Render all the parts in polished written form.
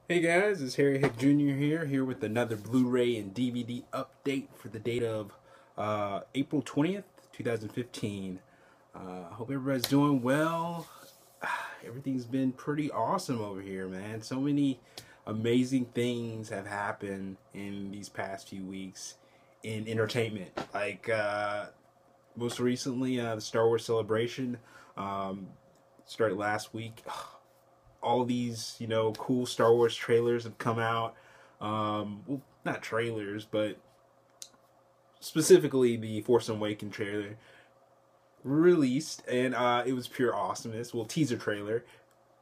Hey guys, it's Harry Hick Jr. here with another Blu Ray and DVD update for the date of April 20th, 2015. Hope everybody's doing well. Everything's been pretty awesome over here, man. So many amazing things have happened in these past few weeks in entertainment. Like, most recently, the Star Wars Celebration started last week. All these, cool Star Wars trailers have come out. Well, not trailers, but specifically the Force Awakens trailer released, and it was pure awesomeness. Well, teaser trailer,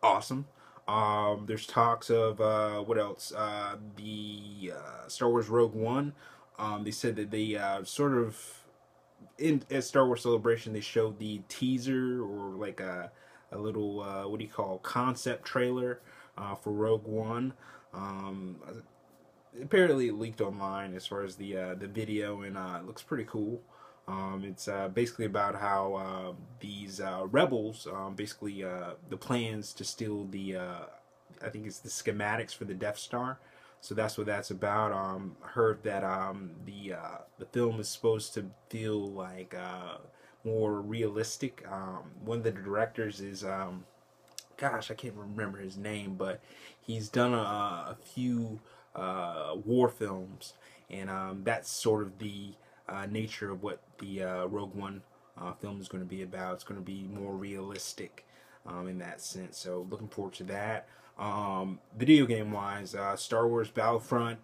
awesome. There's talks of what else? The Star Wars Rogue One. They said that they sort of at Star Wars Celebration they showed the teaser or like a little what do you call concept trailer for Rogue One. Apparently it leaked online as far as the video, and it looks pretty cool. It's basically about how these rebels, basically the plans to steal the, I think it's the schematics for the Death Star. So that's what that's about. I heard that the film is supposed to feel like more realistic. One of the directors is, gosh, I can't remember his name, but he's done a few war films, and that's sort of the nature of what the Rogue One film is going to be about. It's going to be more realistic in that sense. So looking forward to that. Video game wise, Star Wars Battlefront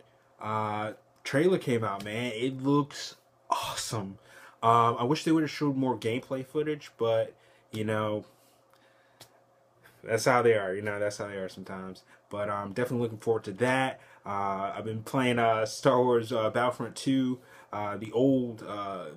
trailer came out, man. It looks awesome. I wish they would have showed more gameplay footage, but that's how they are. That's how they are sometimes. But I'm definitely looking forward to that. I've been playing Star Wars Battlefront 2, the old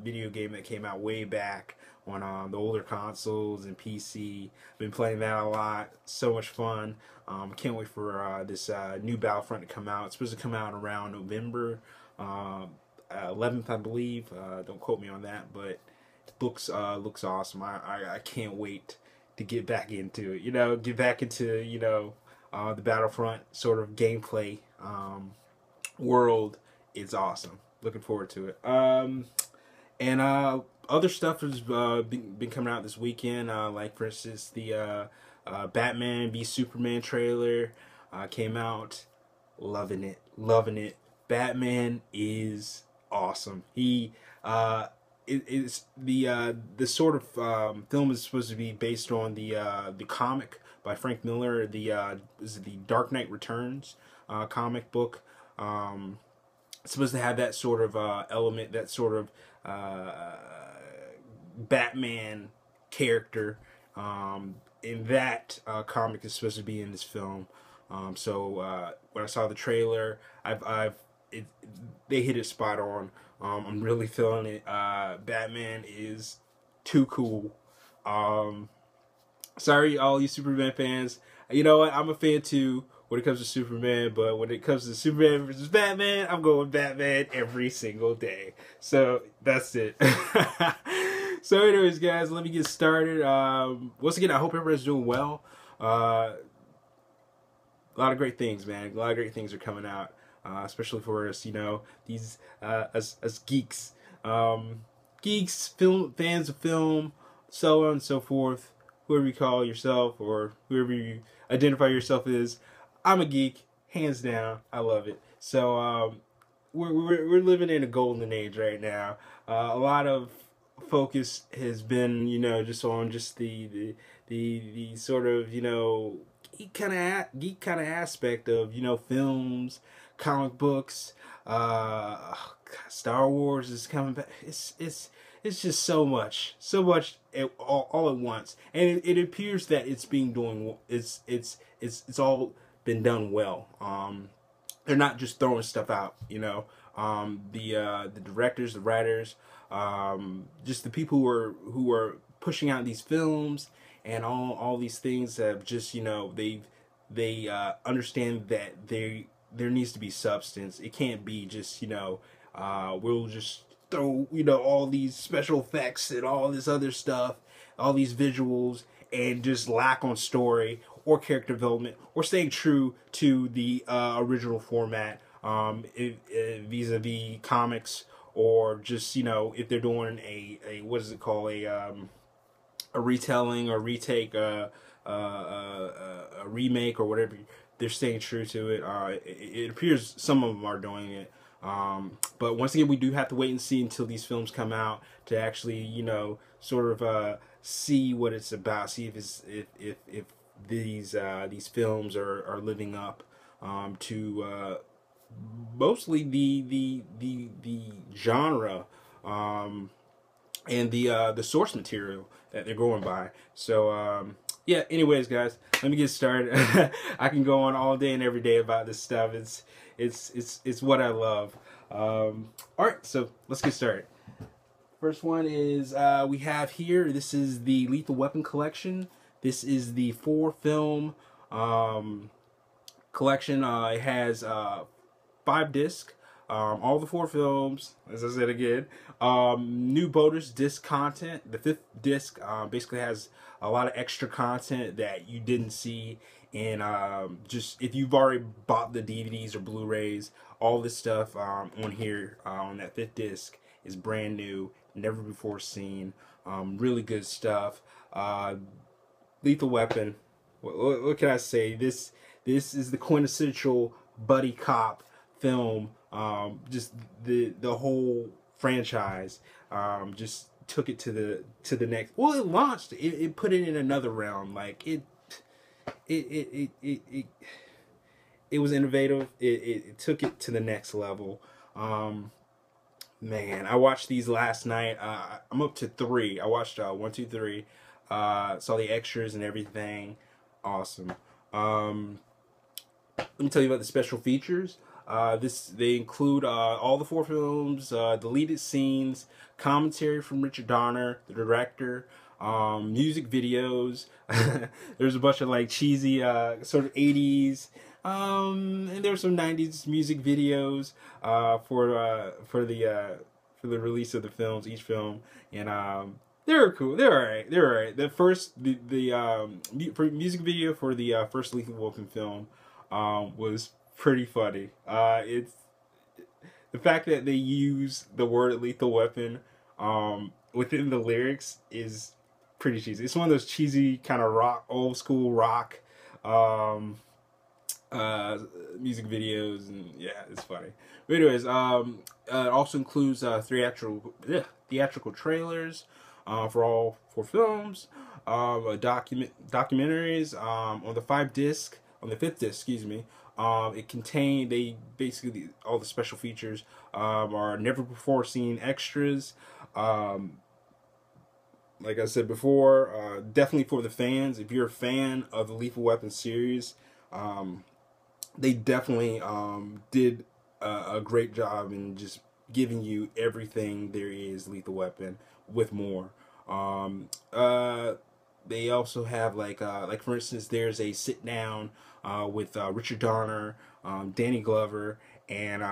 video game that came out way back on the older consoles and PC. I've been playing that a lot. So much fun. I can't wait for this new Battlefront to come out. It's supposed to come out around November 11th, I believe. Don't quote me on that, but it looks awesome. I can't wait to get back into it. Get back into the Battlefront sort of gameplay world. It's awesome. Looking forward to it. And other stuff has been coming out this weekend. Like for instance, the Batman v Superman trailer came out. Loving it, loving it. Batman is awesome. It's the sort of film is supposed to be based on the comic by Frank Miller. Is it the Dark Knight Returns comic book. It's supposed to have that sort of element, that sort of Batman character. In that comic is supposed to be in this film. So when I saw the trailer, they hit it spot on. I'm really feeling it. Batman is too cool. Sorry, all you Superman fans. You know what? I'm a fan too when it comes to Superman, but when it comes to Superman versus Batman, I'm going Batman every single day. So that's it. So anyways, guys, let me get started. Once again, I hope everybody's doing well. A lot of great things, man. A lot of great things are coming out. Especially for us, these us geeks, film fans of film, so on and so forth. Whoever you call yourself or whoever you identify yourself as, I'm a geek, hands down. I love it. So we're living in a golden age right now. A lot of focus has been, just on just the sort of geek kind of aspect of films, comic books. Star Wars is coming back. It's just so much all at once, and it appears that it's being doing. It's all been done well. They're not just throwing stuff out. The directors, the writers, just the people who are pushing out these films and all these things have just they understand that there needs to be substance. It can't be just we'll just throw all these special effects and all this other stuff, all these visuals, and just lack on story or character development, or staying true to the original format, vis-a-vis comics, or just, you know, if they're doing a what is it called, a retelling or retake, a remake or whatever. They're staying true to it. It appears some of them are doing it. But once again, we do have to wait and see until these films come out to actually, you know, sort of see what it's about, see if it's if these films are living up to mostly the genre, and the source material that they're going by. So yeah, anyways guys, let me get started. I can go on all day and every day about this stuff. It's what I love. Alright, so let's get started. First one is we have here, this is the Lethal Weapon collection. This is the 4-film collection. It has 5 discs. All the 4 films, as I said again. New bonus disc content. The 5th disc basically has a lot of extra content that you didn't see in just if you've already bought the DVDs or Blu-rays. All this stuff on here on that 5th disc is brand new, never before seen. Really good stuff. Lethal Weapon. What can I say? This is the quintessential buddy cop film. Just the whole franchise just took it to the next. Well, it launched. It put it in another realm. Like it was innovative. It took it to the next level. Man, I watched these last night. I'm up to 3. I watched 1, 2, 3. Saw the extras and everything. Awesome. Let me tell you about the special features. They include all the 4 films, deleted scenes, commentary from Richard Donner, the director, music videos. There's a bunch of like cheesy sort of 80s, and there were some 90s music videos for the release of the films, each film, and they were cool. They're alright. They're alright. The music video for the first Lethal Weapon film was pretty funny. It's the fact that they use the word lethal weapon within the lyrics is pretty cheesy. It's one of those cheesy kind of rock, old school rock music videos, and yeah, it's funny. But anyways, it also includes theatrical trailers for all 4 films, documentaries on the 5th disc, on the 5th disc, excuse me. They basically, all the special features are never before seen extras. Like I said before, definitely for the fans. If you're a fan of the Lethal Weapon series, they definitely did a great job in just giving you everything there is Lethal Weapon with more. They also have like for instance, there's a sit down with Richard Donner, Danny Glover, and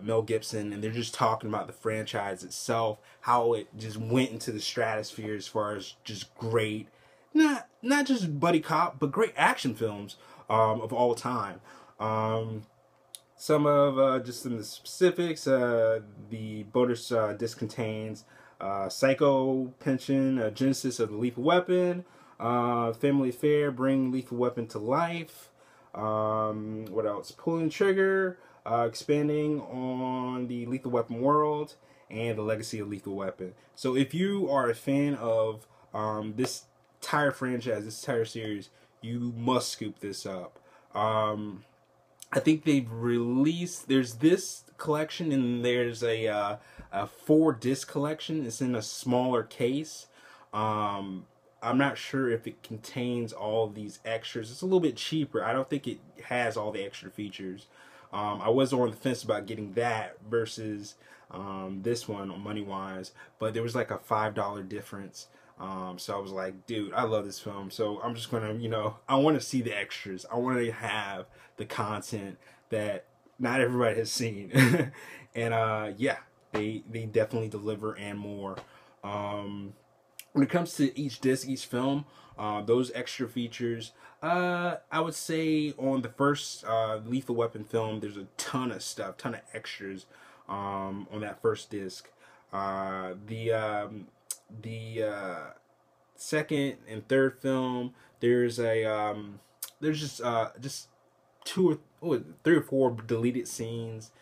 Mel Gibson, and they're just talking about the franchise itself, how it just went into the stratosphere as far as just great, not just buddy cop, but great action films of all time. Some of just some of the specifics. The bonus disc contains Psycho Pension, Genesis of the Lethal Weapon, Family Affair, Bring Lethal Weapon to Life. What else? Pulling Trigger, expanding on the Lethal Weapon world, and the legacy of Lethal Weapon. So if you are a fan of this entire franchise, this entire series, you must scoop this up. I think they've released, there's this collection, and there's a 4-disc collection. It's in a smaller case. I'm not sure if it contains all these extras. It's a little bit cheaper. I don't think it has all the extra features. I was on the fence about getting that versus this one money-wise, but there was like a $5 difference. So I was like, dude, I love this film, so I'm just gonna, you know, I want to see the extras. I want to have the content that not everybody has seen. And yeah, they definitely deliver and more. When it comes to each disc, each film, Those extra features, I would say on the first Lethal Weapon film, there's a ton of stuff, ton of extras on that first disc. The second and third film, there's just three or four deleted scenes.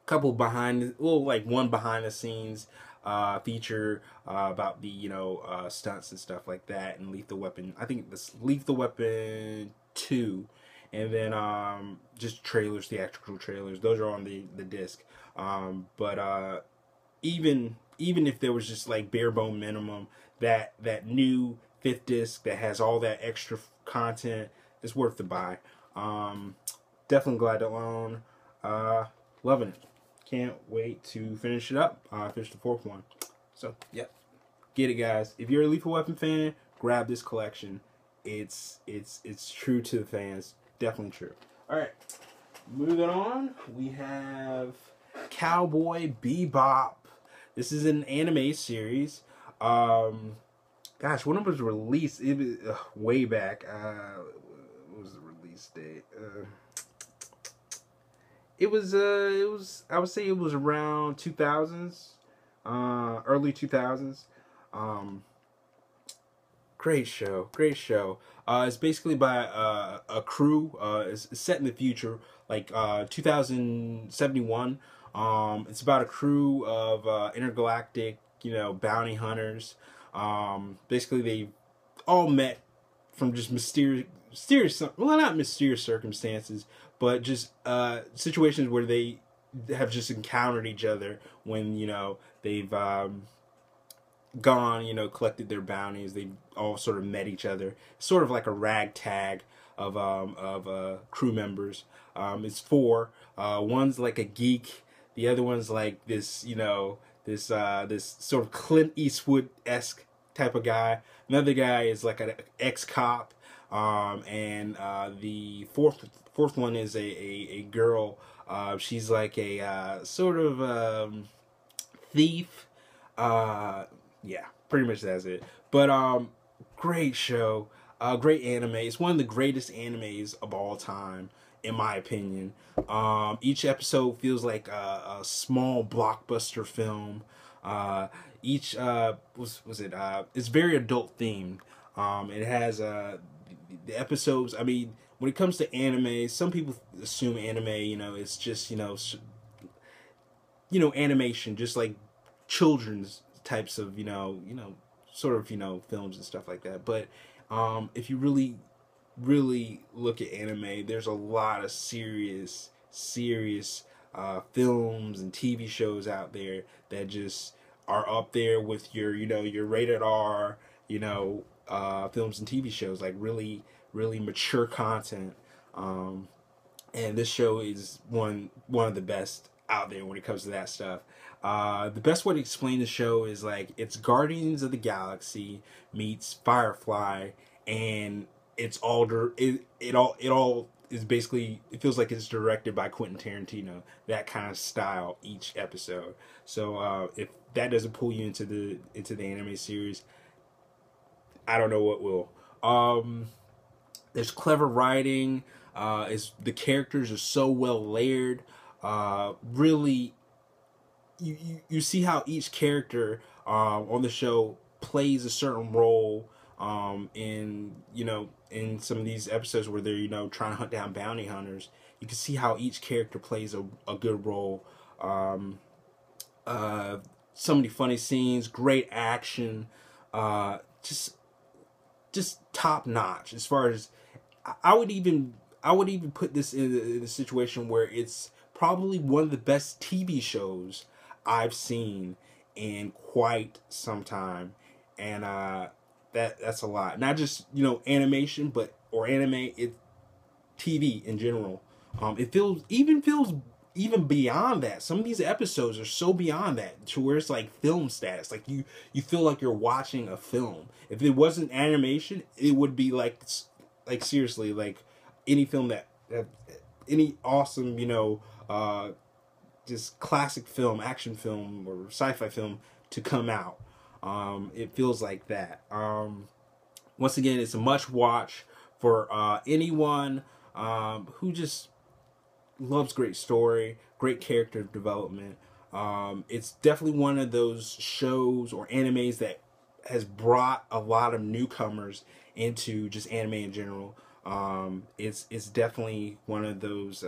Couple behind, well, like one behind the scenes feature about the stunts and stuff like that, and Lethal Weapon. I think this Lethal Weapon 2, and then just trailers, theatrical trailers. Those are on the disc. But even if there was just like bare bone minimum, that new fifth disc that has all that extra content is worth the buy. Definitely glad to own. Loving it. Can't wait to finish it up. Finish the fourth one. So, yep. Get it, guys. If you're a Lethal Weapon fan, grab this collection. It's true to the fans. Definitely true. Alright. Moving on. We have Cowboy Bebop. This is an anime series. Gosh, when it was released, it was way back. What was the release date? It was I would say it was around 2000s, early 2000s. Great show. It's basically by a crew. It's set in the future, like 2071. It's about a crew of intergalactic, bounty hunters. Basically, they all met from just mysterious, well, not mysterious circumstances, but just situations where they have just encountered each other when they've gone, collected their bounties. They all sort of met each other, sort of like a ragtag of crew members. It's four. One's like a geek. The other one's like this, this sort of Clint Eastwood-esque type of guy. Another guy is like an ex-cop. And the fourth one is a girl. She's like a sort of thief. Yeah, pretty much that's it. But great show, great anime. It's one of the greatest animes of all time, in my opinion. Each episode feels like a small blockbuster film. Each it's very adult themed. It has the episodes. I mean, when it comes to anime, some people assume anime, it's just animation, just like children's types of sort of films and stuff like that. But if you really look at anime, there's a lot of serious films and TV shows out there that just are up there with your your rated R films and TV shows, like really mature content. And this show is one of the best out there when it comes to that stuff. The best way to explain the show is like it's Guardians of the Galaxy meets Firefly, and it all is basically, it feels like it's directed by Quentin Tarantino. That kind of style each episode. So if that doesn't pull you into the anime series, I don't know what will. There's clever writing. The characters are so well layered. Really, you see how each character on the show plays a certain role. In some of these episodes where they're trying to hunt down bounty hunters, you can see how each character plays a good role. So many funny scenes, great action, just top notch. As far as I would even put this in a situation where it's probably one of the best TV shows I've seen in quite some time, and that's a lot. Not just animation, or anime. It's TV in general. It feels even beyond that. Some of these episodes are so beyond that to where it's like film status. Like you feel like you're watching a film. If it wasn't animation, it would be like seriously, like any film that any awesome just classic film, action film, or sci-fi film to come out. It feels like that. Once again, it's a must watch for anyone who just loves great story, great character development. It's definitely one of those shows or animes that has brought a lot of newcomers into just anime in general. It's definitely one of those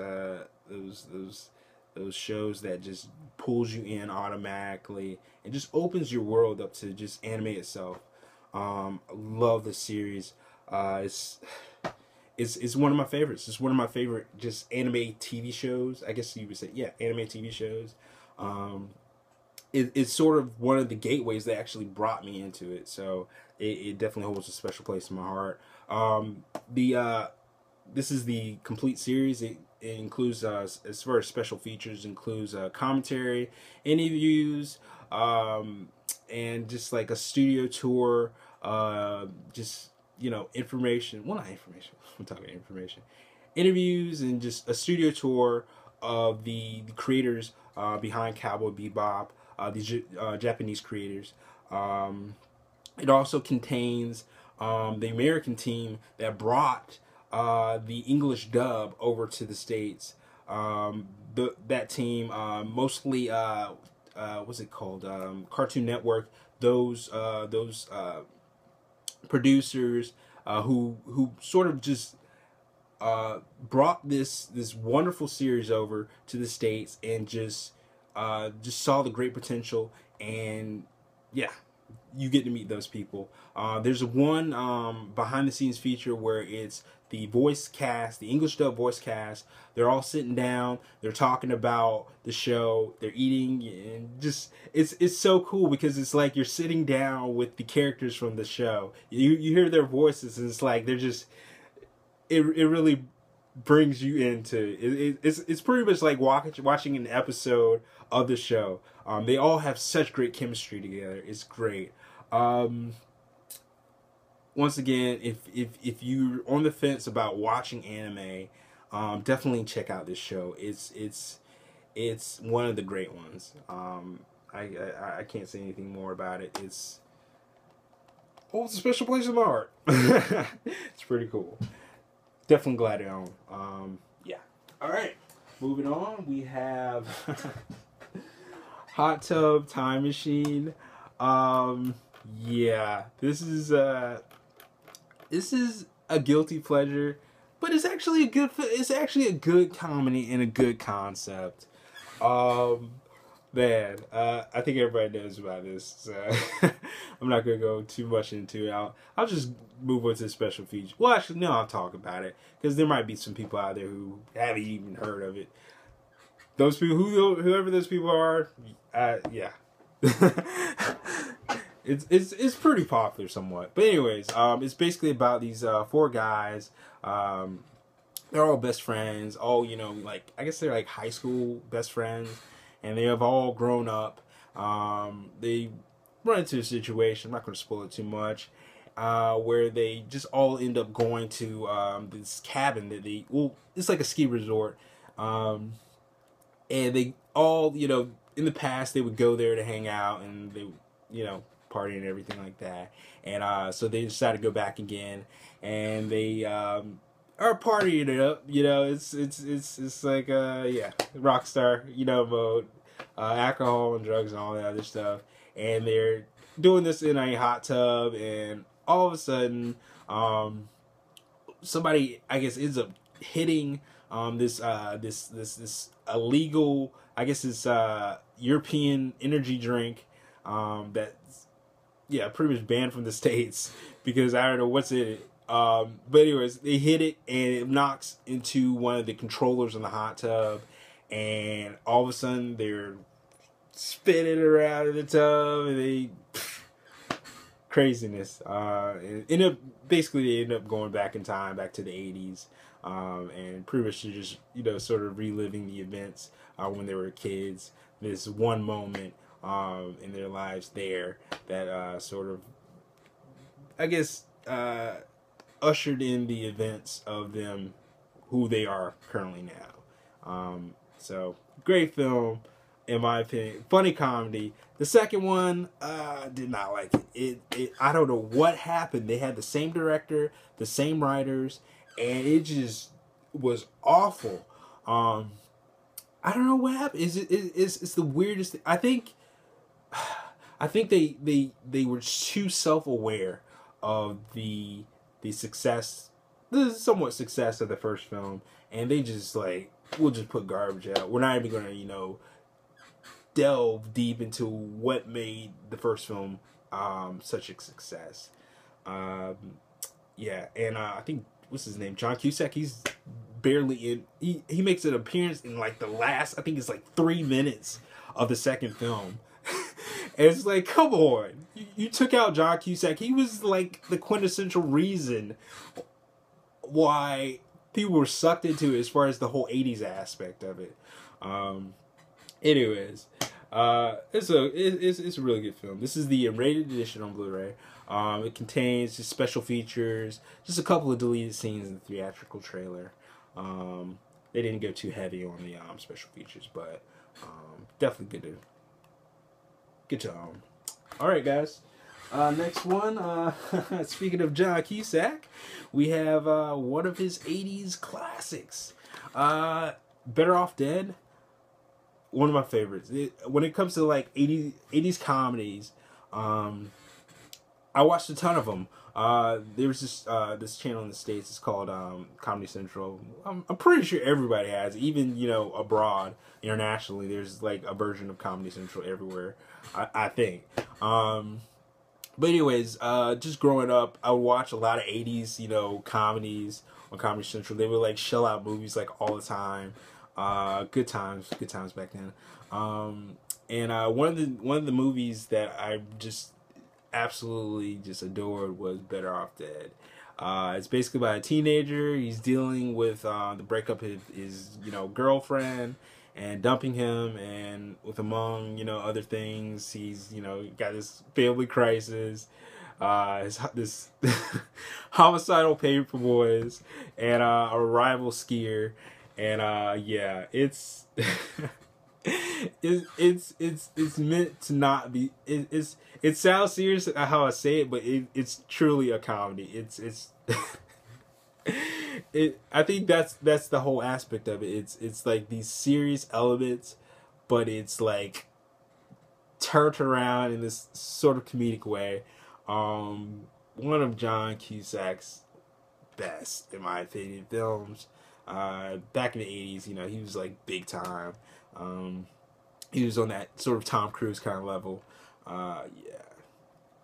shows that just pulls you in automatically and just opens your world up to just anime itself. Love the series. It's one of my favorites. It's one of my favorite just anime TV shows. I guess you would say, yeah, anime TV shows. It's sort of one of the gateways that actually brought me into it. So it definitely holds a special place in my heart. This is the complete series. It includes, as far as special features, includes commentary, interviews, and just like a studio tour, just, you know, information. Well, not information. I'm talking information. Interviews and just a studio tour of the creators behind Cowboy Bebop, these Japanese creators. It also contains the American team that brought the English dub over to the States. That team, mostly, what's it called? Cartoon Network. Those producers who sort of just brought this wonderful series over to the States and just saw the great potential. And yeah, you get to meet those people. There's one behind the scenes feature where it's the voice cast, the English dub voice cast. They're all sitting down, they're talking about the show, they're eating, and just it's so cool because it's like you're sitting down with the characters from the show. You hear their voices and it's like they're just it really brings you into it's pretty much like watching an episode of the show. They all have such great chemistry together. It's great. Once again, if you're on the fence about watching anime, definitely check out this show. It's one of the great ones. I can't say anything more about it. It's holds a special place in my heart. It's pretty cool. Definitely glad I own. Yeah. All right. Moving on, we have Hot Tub Time Machine. Yeah, this is a guilty pleasure, but it's actually a good comedy and a good concept. Man, I think everybody knows about this, so I'm not gonna go too much into it. I'll just move on to the special feature. Well, actually, no, I'll talk about it because there might be some people out there who haven't even heard of it. Those people, whoever those people are, yeah, it's pretty popular somewhat. But anyways, it's basically about these four guys. They're all best friends. All, you know, like I guess they're like high school best friends. And they have all grown up. They run into a situation, I'm not going to spoil it too much, where they just all end up going to this cabin that it's like a ski resort. And they all, you know, in the past they would go there to hang out and they, you know, party and everything like that. And so they decided to go back again, and they are partying it up, you know. It's like yeah, rock star, you know, mode, alcohol and drugs and all that other stuff, and they're doing this in a hot tub, and all of a sudden, somebody, I guess, ends up hitting this illegal, I guess it's European energy drink that's, yeah, pretty much banned from the States because I don't know what's in it. But anyways, they hit it and it knocks into one of the controllers in the hot tub, and all of a sudden they're spinning around in the tub, and they craziness. And they end up going back in time, back to the 80s, and pretty much just, you know, sort of reliving the events when they were kids. This one moment in their lives there that sort of, I guess, ushered in the events of them who they are currently now. So great film. in my opinion. Funny comedy. The second one, did not like it. I don't know what happened. They had the same director, the same writers, and it just was awful. I don't know what happened. It's the weirdest thing. I think they were too self-aware of the success, the somewhat success of the first film, and they just like, we'll just put garbage out. We're not even gonna, you know, delve deep into what made the first film such a success. Yeah, and I think, what's his name, John Cusack, he's barely in. He makes an appearance in like the last, I think it's like 3 minutes of the second film. And it's like, come on, you took out John Cusack. He was like the quintessential reason why people were sucked into it, as far as the whole 80s aspect of it. Anyways, it's a really good film. This is the rated edition on Blu-ray. It contains just special features, just a couple of deleted scenes in the theatrical trailer. They didn't go too heavy on the special features, but definitely good to own. All right, guys. Next one. Speaking of John Cusack, we have one of his 80s classics. Better Off Dead. One of my favorites. When it comes to like 80s comedies, I watched a ton of them. There's this channel in the States. It's called Comedy Central. I'm pretty sure everybody has, even, you know, abroad, internationally. There's like a version of Comedy Central everywhere, I think. But anyways, just growing up, I would watch a lot of 80s, you know, comedies on Comedy Central. They would like shell out movies like all the time. Good times back then. And one of the movies that I just absolutely just adored was Better Off Dead. It's basically about a teenager. He's dealing with the breakup of his you know, girlfriend, and dumping him, and with, among, you know, other things, he's, you know, got this family crisis, this homicidal paper boys, and a rival skier, and yeah, it's it's meant to not be. It sounds serious how I say it, but it's truly a comedy. It's I think that's the whole aspect of it. It's like these serious elements, but it's like turned around in this sort of comedic way. One of John Cusack's best, in my opinion, films. Back in the 80s, you know, he was like big time. He was on that sort of Tom Cruise kind of level. Yeah,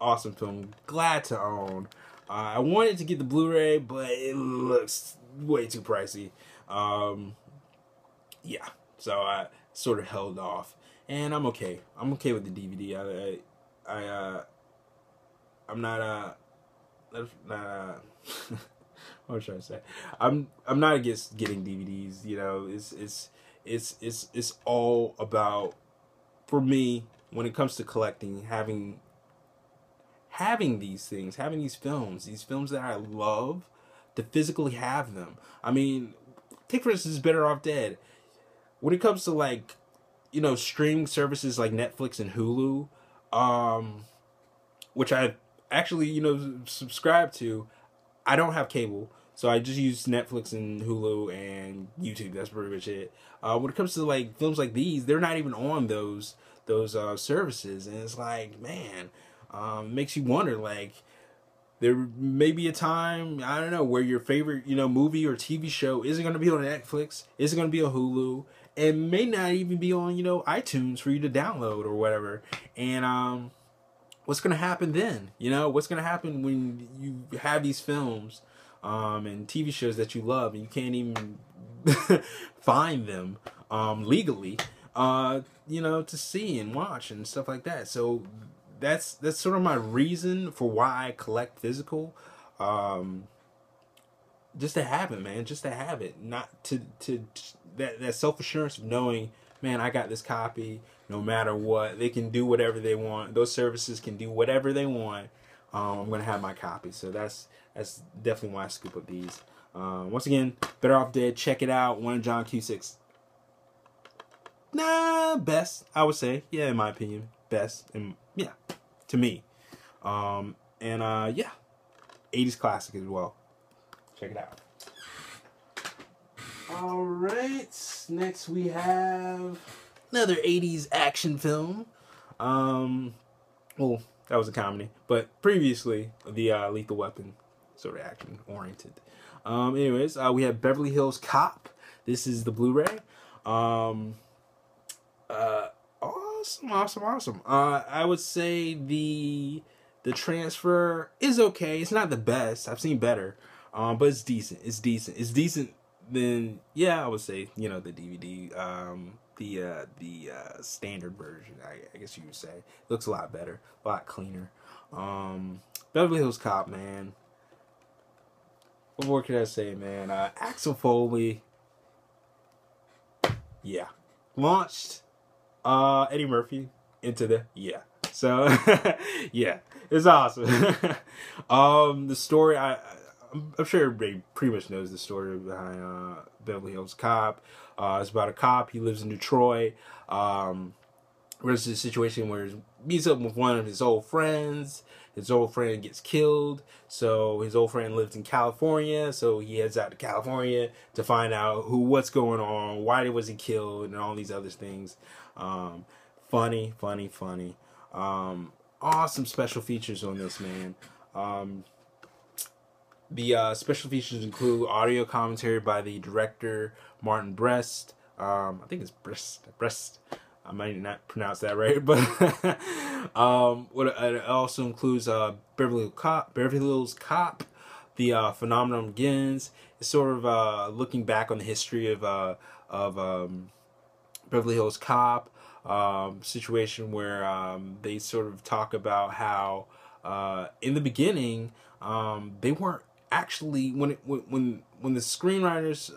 awesome film. Glad to own. I wanted to get the Blu-ray, but it looks way too pricey. Yeah, so I sort of held off, and I'm okay. I'm okay with the DVD. I'm not what was I trying to say? I'm not against getting DVDs. You know, it's all about, for me, when it comes to collecting, having these things, having these films that I love, to physically have them. I mean, take for instance Better Off Dead. When it comes to, like, you know, streaming services like Netflix and Hulu, which I actually, you know, subscribe to, I don't have cable, so I just use Netflix and Hulu and YouTube. That's pretty much it. When it comes to like films like these, they're not even on those services, and it's like, man, makes you wonder, like, there may be a time, I don't know, where your favorite, you know, movie or TV show isn't going to be on Netflix, isn't going to be on Hulu, and may not even be on, you know, iTunes for you to download or whatever. And what's going to happen then? You know, what's going to happen when you have these films and TV shows that you love, and you can't even find them legally, you know, to see and watch and stuff like that. So that's sort of my reason for why I collect physical, just to have it, man, just to have it, not to that self-assurance of knowing, man, I got this copy. No matter what, they can do whatever they want. Those services can do whatever they want. I'm gonna have my copy, so that's definitely why I scoop up these. Once again, Better Off Dead. Check it out. One of John Cusack's Nah, best, I would say. Yeah, in my opinion, best. And yeah, to me. Yeah, 80s classic as well. Check it out. Alright, next we have another 80s action film. Well, that was a comedy, but previously the Lethal Weapon, sort of action oriented. Anyways, we have Beverly Hills Cop. This is the Blu-ray. Awesome. I would say the transfer is okay. It's not the best. I've seen better. But it's decent. It's decent than, yeah, I would say, the DVD, the standard version, I guess you would say. It looks a lot better, a lot cleaner. Beverly Hills Cop, man. What more can I say, man? Axel Foley, yeah, launched Eddie Murphy into the, yeah. So yeah, it's awesome. The story, I'm sure everybody pretty much knows the story behind Beverly Hills Cop. It's about a cop. He lives in Detroit. There's a situation where he meets up with one of his old friends. His old friend gets killed. So his old friend lives in California. So he heads out to California to find out what's going on, why was he killed, and all these other things. Funny. Awesome special features on this, man. The special features include audio commentary by the director Martin Brest. I think it's Brest. I might not pronounce that right, but it also includes Beverly Hills Cop. The phenomenon begins. It's sort of looking back on the history of Beverly Hills Cop. Situation where they sort of talk about how in the beginning they weren't actually when the screenwriters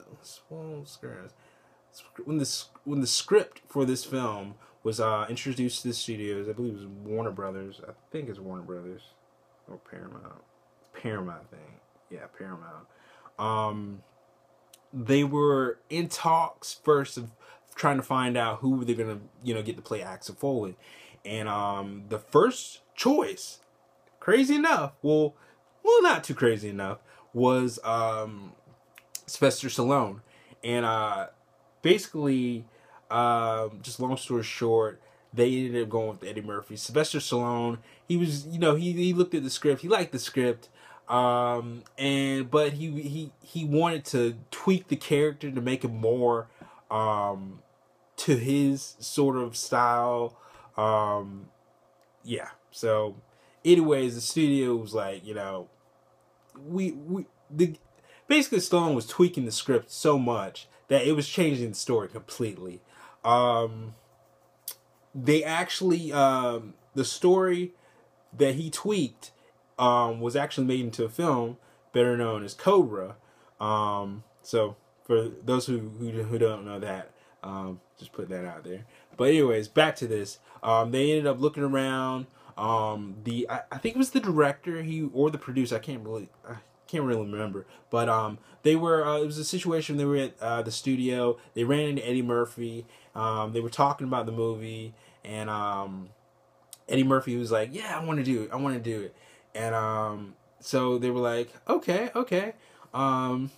when the script for this film was introduced to the studios, I believe it was Warner Brothers. I think it's Warner Brothers or Paramount thing. Yeah, Paramount. They were in talks first of trying to find out who they're gonna get to play Axel Foley, and the first choice, crazy enough, well not too crazy enough, was Sylvester Stallone. And basically, just long story short, they ended up going with Eddie Murphy. Sylvester Stallone, he was, he looked at the script, he liked the script, but he wanted to tweak the character to make it more to his sort of style. Yeah. So, anyways, the studio was like, basically Stallone was tweaking the script so much that it was changing the story completely. They actually, the story that he tweaked was actually made into a film better known as Cobra. So for those who don't know that, just put that out there. But anyways, back to this. They ended up looking around. I think it was the director, or the producer. I can't really remember. But they were. It was a situation. They were at the studio. They ran into Eddie Murphy. They were talking about the movie, and Eddie Murphy was like, "Yeah, I want to do it. And so they were like, "Okay." And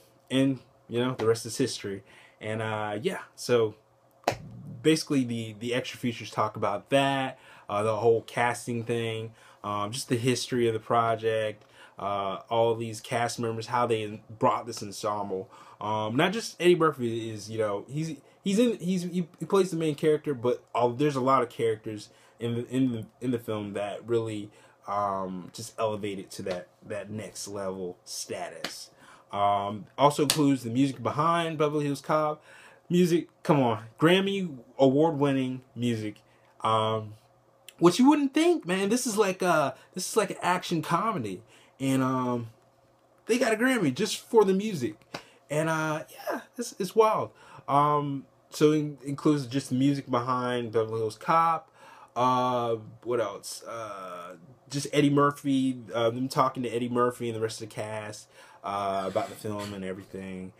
the rest is history. And yeah, so basically the extra features talk about that, the whole casting thing, just the history of the project, all these cast members, how they brought this ensemble. Not just Eddie Murphy is, he plays the main character, but there's a lot of characters in the film that really just elevate it to that next level status. Also includes the music behind Beverly Hills Cop. Music, come on, Grammy award-winning music. Which you wouldn't think, man. This is like an action comedy, and they got a Grammy just for the music, and yeah, it's wild. So it includes just the music behind Beverly Hills Cop. What else? Just Eddie Murphy. Them talking to Eddie Murphy and the rest of the cast about the film and everything.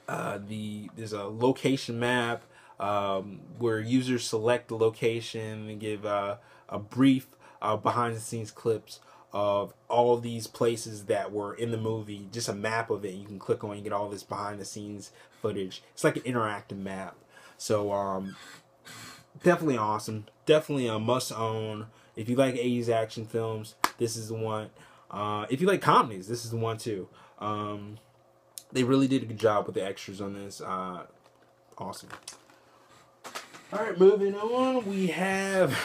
There's a location map where users select the location and give a brief behind the scenes clips of all of these places that were in the movie, just a map of it. You can click on, you get all this behind the scenes footage. It's like an interactive map. So definitely awesome. Definitely a must own. If you like 80s action films, this is the one. If you like comedies, this is the one too. They really did a good job with the extras on this. Awesome. Alright, moving on. We have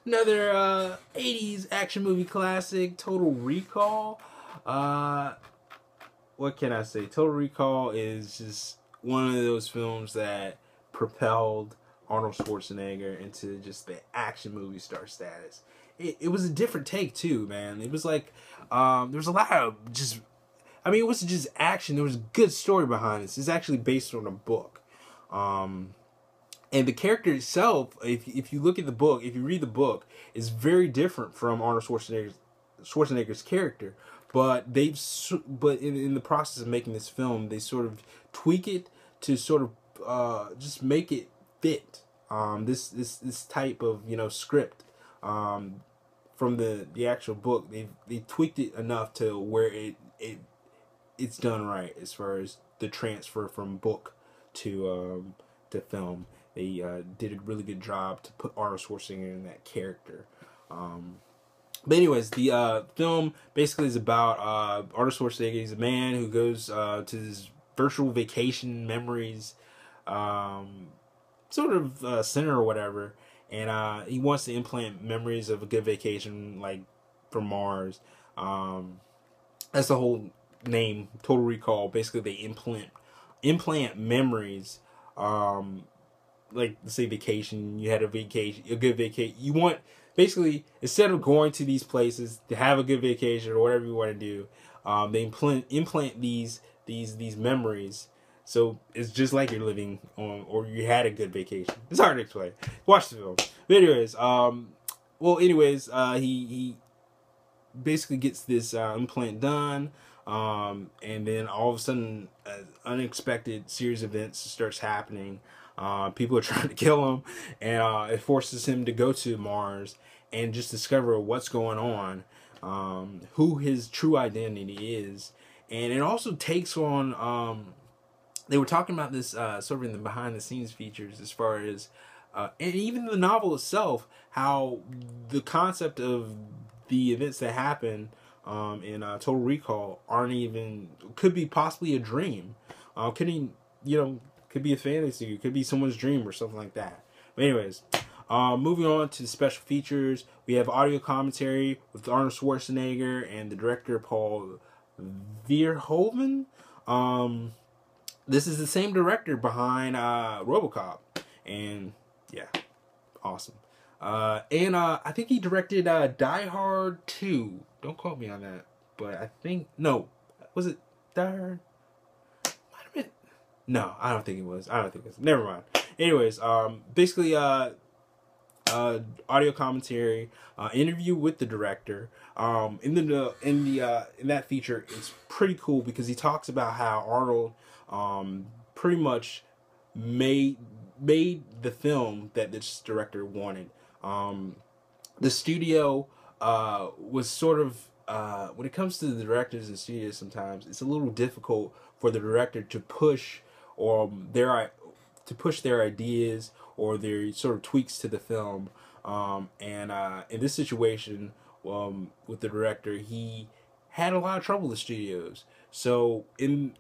another 80s action movie classic, Total Recall. What can I say? Total Recall is just one of those films that propelled Arnold Schwarzenegger into just the action movie star status. It was a different take too, man. It was like there was a lot of just, I mean, it wasn't just action. There was a good story behind this. It's actually based on a book. And the character itself, if you look at the book, if you read the book, is very different from Arnold Schwarzenegger's character. But in the process of making this film, they sort of tweak it to sort of just make it fit this type of script from the actual book. They tweaked it enough to where it's done right as far as the transfer from book to film. They did a really good job to put Arnold Schwarzenegger in that character. But anyways, the film basically is about Arnold Schwarzenegger. He's a man who goes to his virtual vacation memories sort of center or whatever, and he wants to implant memories of a good vacation, like from Mars. That's the whole name, Total Recall. Basically, they implant memories. Like, let's say vacation. You had a good vacation. You want, basically, instead of going to these places to have a good vacation or whatever you want to do, they implant these memories. So it's just like you're living on, or you had a good vacation. It's hard to explain. Watch the film. But anyways, he basically gets this implant done, and then all of a sudden, an unexpected series of events starts happening. People are trying to kill him, and it forces him to go to Mars and just discover what's going on, who his true identity is. And it also takes on, they were talking about this sort of in the behind the scenes features as far as, and even the novel itself, how the concept of the events that happen in Total Recall could be possibly a dream. Could be a fantasy, it could be someone's dream or something like that. But anyways, moving on to the special features, we have audio commentary with Arnold Schwarzenegger and the director Paul Verhoeven. This is the same director behind RoboCop, and yeah, awesome. And I think he directed Die Hard 2. Don't quote me on that, but I think, no, was it Die Hard? No, I don't think it was. Never mind. Anyways, basically, audio commentary, interview with the director. In that feature, it's pretty cool because he talks about how Arnold pretty much made the film that this director wanted. The studio was sort of, when it comes to the directors and studios, sometimes it's a little difficult for the director to push their ideas or their sort of tweaks to the film. And in this situation, with the director, he had a lot of trouble with studios. So in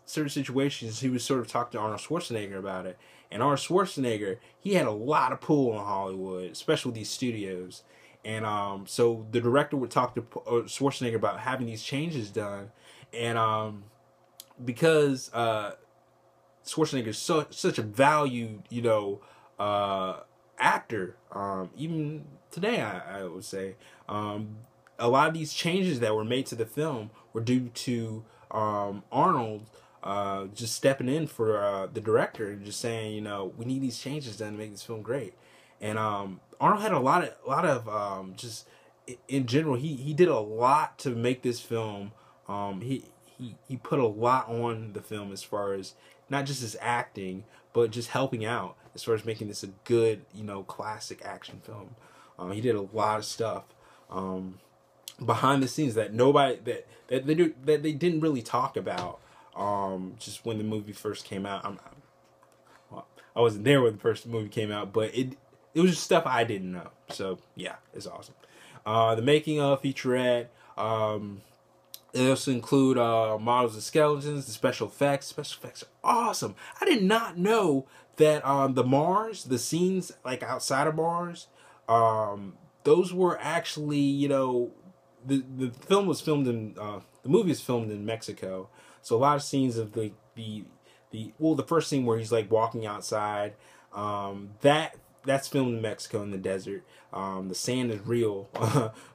certain situations, he would sort of talk to Arnold Schwarzenegger about it. And Arnold Schwarzenegger, he had a lot of pull in Hollywood, especially with these studios. And so the director would talk to Schwarzenegger about having these changes done. And because Schwarzenegger is such a valued, actor, even today, I would say, a lot of these changes that were made to the film were due to Arnold just stepping in for the director and just saying, we need these changes done to make this film great. And Arnold had a lot of just in general, he did a lot to make this film. he put a lot on the film as far as not just his acting, but just helping out as far as making this a good, classic action film. He did a lot of stuff behind the scenes that nobody that they didn't really talk about. Just when the movie first came out, I wasn't there when the first movie came out, but it was just stuff I didn't know. So yeah, it's awesome. The making of featurette. It also include models of skeletons, the special effects. Special effects are awesome. I did not know that the scenes like outside of Mars, those were actually, the film was filmed in the movie is filmed in Mexico. So a lot of scenes of the first scene where he's like walking outside, that's filmed in Mexico in the desert. The sand is real,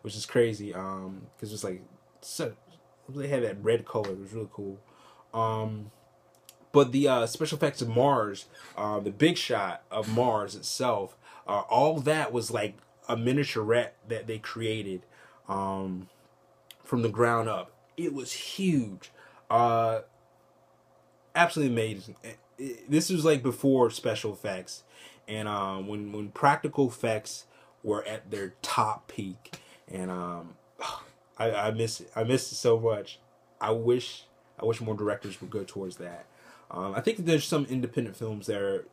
which is crazy, because it's like so. They had that red color. It was really cool. But the special effects of Mars, the big shot of Mars itself, all that was like a miniaturette that they created from the ground up. It was huge. Absolutely amazing. This was like before special effects. And when practical effects were at their top peak. And I miss it. I miss it so much. I wish more directors would go towards that. I think there's some independent films there,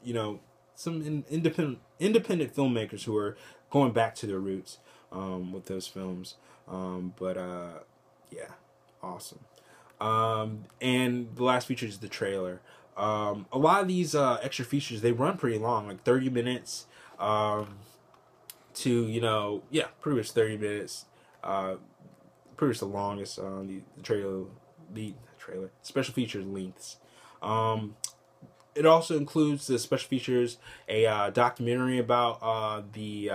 some independent filmmakers who are going back to their roots with those films. Yeah, awesome. And the last feature is the trailer. A lot of these extra features, they run pretty long, like 30 minutes to, pretty much 30 minutes. Pretty much the longest the trailer special features lengths. It also includes the special features, a documentary about the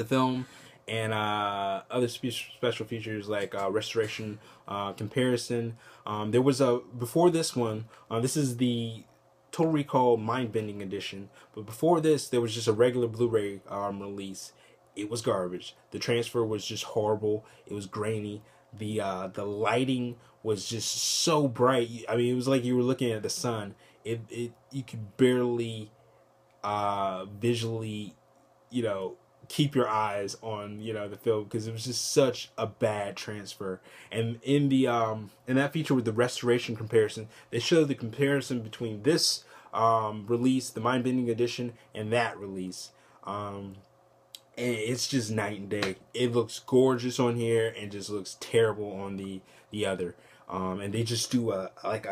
film, and other special features like restoration comparison. There was before this one. This is the Total Recall Mind Bending edition, but before this, there was just a regular Blu Ray release. It was garbage. The transfer was just horrible. It was grainy. The lighting was just so bright. I mean, it was like you were looking at the sun. You could barely visually, keep your eyes on the film, because it was just such a bad transfer. And in that feature with the restoration comparison, they show the comparison between this release, the Mind Bending edition, and that release. And it's just night and day. It looks gorgeous on here and just looks terrible on the other. And they just do a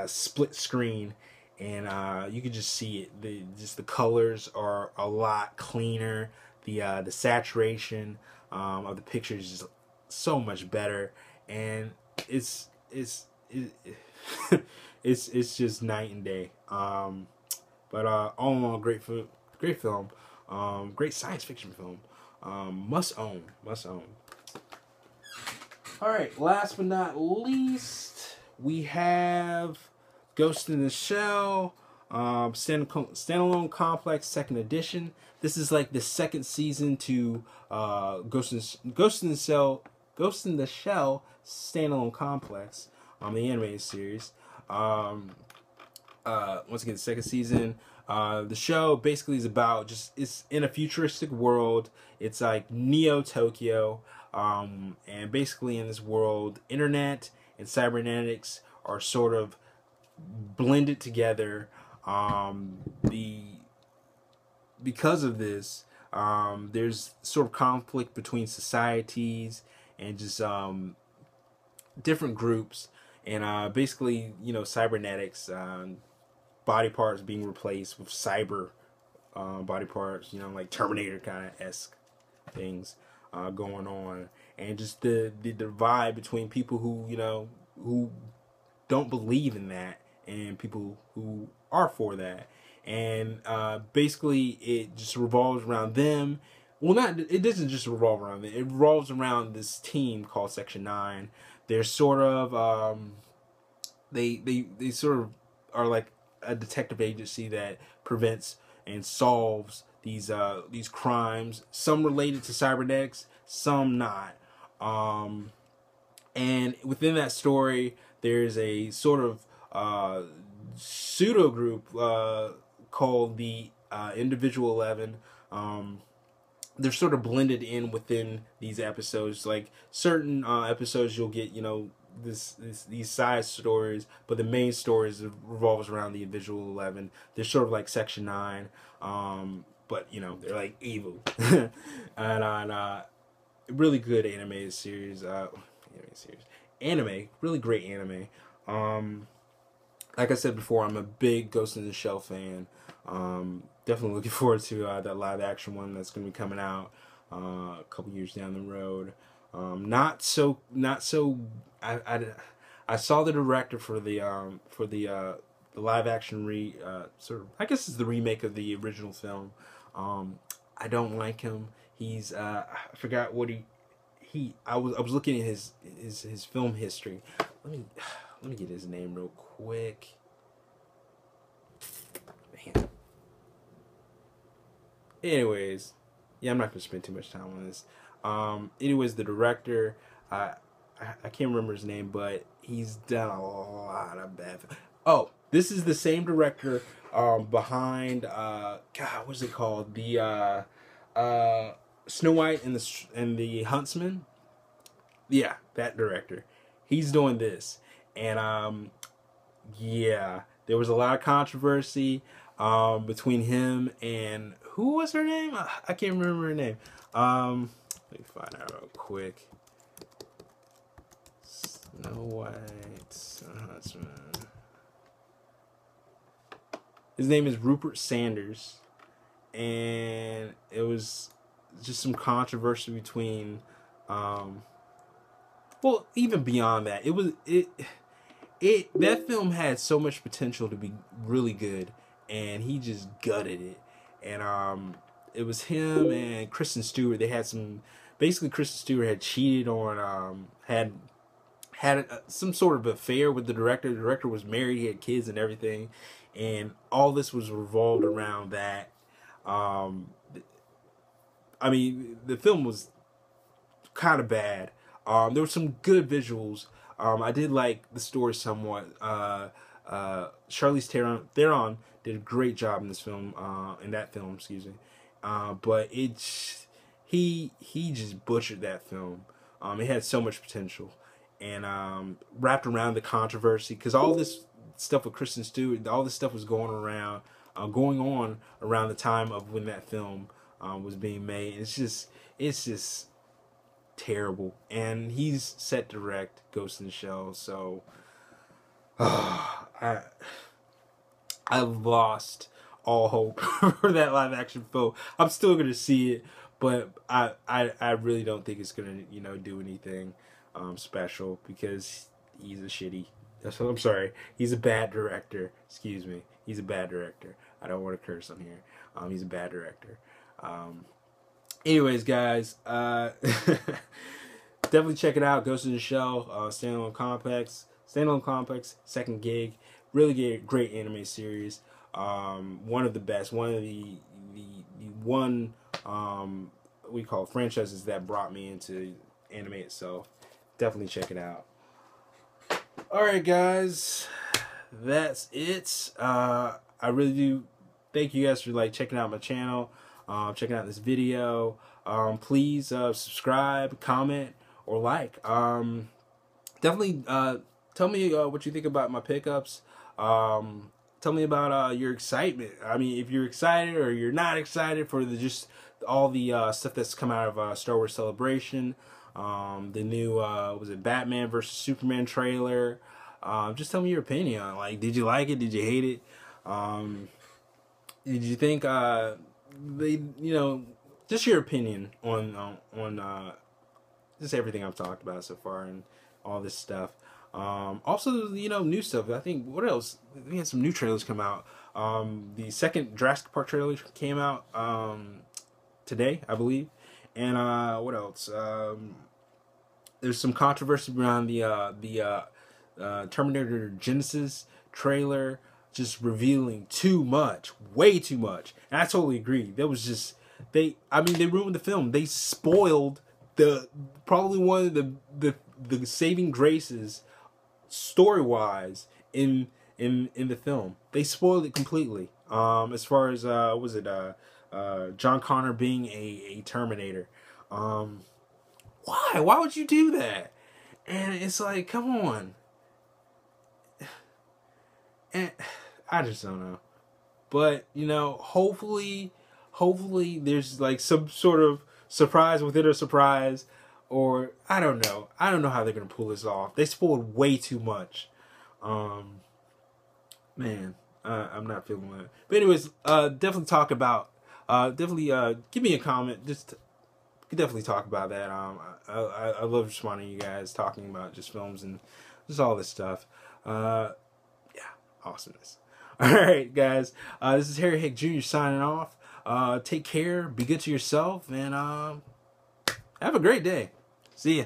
split screen, and you can just see it. The colors are a lot cleaner. The saturation of the picture is just so much better, and it's just night and day. But all in all, great film, great science fiction film. Must own. Alright, last but not least, we have Ghost in the Shell, Standalone Complex 2nd Edition. This is like the second season to Ghost in the Shell Standalone Complex, the animated series. Once again, the second season. The show basically is about it's in a futuristic world. It's like Neo Tokyo, and basically in this world, internet and cybernetics are sort of blended together. Because of this, there's sort of conflict between societies and just different groups, and basically, cybernetics. Body parts being replaced with cyber body parts, like Terminator kind of esque things going on, and just the divide between people who don't believe in that and people who are for that, and basically it just revolves around them. Well, it doesn't just revolve around them. It revolves around this team called Section 9. They're sort of they sort of are like a detective agency that prevents and solves these crimes, some related to cybernetics, some not. And within that story, there's a sort of pseudo group called the Individual 11. They're sort of blended in within these episodes. Like certain episodes, you'll get these side stories, but the main stories revolves around the Individual 11. They're sort of like Section 9, but they're like evil. And really good anime series. Anime, really great anime. Like I said before, I'm a big Ghost in the Shell fan. Definitely looking forward to that live action one that's going to be coming out a couple years down the road. Not so. I saw the director for the live action sort of, I guess it's the remake of the original film. I don't like him. He's I forgot what I was looking at his film history. Let me get his name real quick. Man. Anyways, yeah, I'm not gonna spend too much time on this. Anyways, the director, I can't remember his name, but he's done a lot of bad. Oh, this is the same director behind God, what's it called? The Snow White and the Huntsman. Yeah, that director. He's doing this, and yeah, there was a lot of controversy between him and who was her name? I can't remember her name. Let me find out real quick. Snow White Huntsman. His name is Rupert Sanders, and it was just some controversy between, well, even beyond that, that film had so much potential to be really good, and he just gutted it. And it was him and Kristen Stewart. They had basically Kristen Stewart had cheated on, had some sort of affair with the director. The director was married, he had kids and everything, and all this was revolved around that. I mean, the film was kind of bad. There were some good visuals. I did like the story somewhat. Charlize Theron did a great job in this film, in that film, excuse me. But he just butchered that film. It had so much potential, and wrapped around the controversy, because all this stuff with Kristen Stewart, all this stuff was going on around the time of when that film was being made. It's just terrible, and he's set to direct Ghost in the Shell, so I've lost all hope for that live action film. I'm still gonna see it, but I really don't think it's gonna do anything special, because he's I'm sorry, he's a bad director. Excuse me, he's a bad director. I don't want to curse on here. He's a bad director. Anyways, guys, definitely check it out. Ghost in the Shell, standalone complex, second gig. Really great anime series. One of the best. One of the we call franchises that brought me into anime itself. Definitely check it out. Alright, guys, that's it. I really do thank you guys for checking out my channel, checking out this video. Please subscribe, comment, or like. Definitely tell me what you think about my pickups. Tell me about your excitement. I mean, if you're excited or you're not excited for just all the stuff that's come out of Star Wars Celebration. The new was it Batman vs Superman trailer. Just tell me your opinion on it. Did you like it? Did you hate it? Did you think they just your opinion on just everything I've talked about so far and all this stuff. Also, new stuff. I think, what else? We had some new trailers come out. The second Jurassic Park trailer came out today, I believe. And what else? There's some controversy around the Terminator Genesis trailer, just revealing too much, way too much. And I totally agree. That was just they ruined the film. They spoiled probably one of the saving graces story wise in the film. They spoiled it completely. As far as was it John Connor being a Terminator. Why? Why would you do that? And it's like, come on. And I just don't know. But, you know, hopefully there's like some sort of surprise within a surprise, or I don't know. I don't know how they're gonna pull this off. They spoiled way too much. Man, I'm not feeling it. But anyways, definitely talk about. Definitely give me a comment. Just could definitely talk about that. I love responding to you guys talking about just films and just all this stuff. Yeah, awesomeness. All right, guys. This is Harry Hick Jr. signing off. Take care. Be good to yourself, and have a great day. See ya.